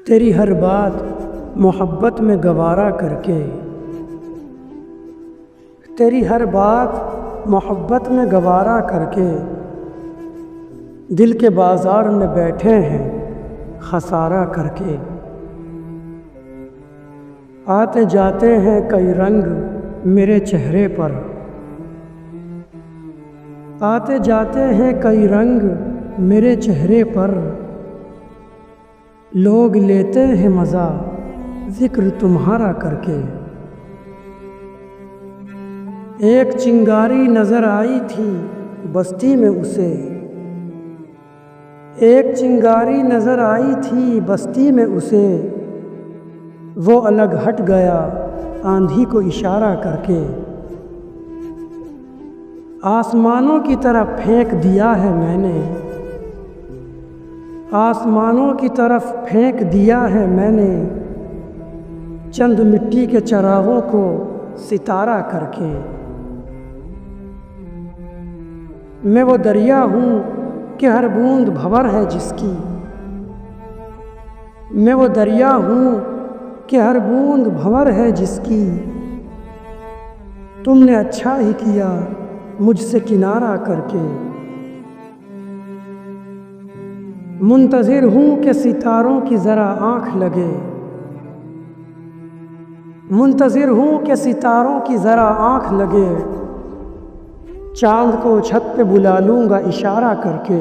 तेरी हर बात मोहब्बत में गवारा करके, तेरी हर बात मोहब्बत में गवारा करके दिल के बाज़ार में बैठे हैं खसारा करके। आते जाते हैं कई रंग मेरे चेहरे पर, आते जाते हैं कई रंग मेरे चेहरे पर। लोग लेते हैं मज़ा ज़िक्र तुम्हारा करके। एक चिंगारी नज़र आई थी बस्ती में उसे, एक चिंगारी नज़र आई थी बस्ती में उसे। वो अलग हट गया आंधी को इशारा करके। आसमानों की तरफ फेंक दिया है मैंने, आसमानों की तरफ फेंक दिया है मैंने। चंद मिट्टी के चरागों को सितारा करके। मैं वो दरिया हूँ कि हर बूंद भंवर है जिसकी, मैं वो दरिया हूँ कि हर बूंद भंवर है जिसकी। तुमने अच्छा ही किया मुझसे किनारा करके। मुंतज़िर हूँ कि सितारों की ज़रा आँख लगे, मुंतज़िर हूँ कि सितारों की ज़रा आँख लगे। चाँद को छत पे बुला लूँगा इशारा करके।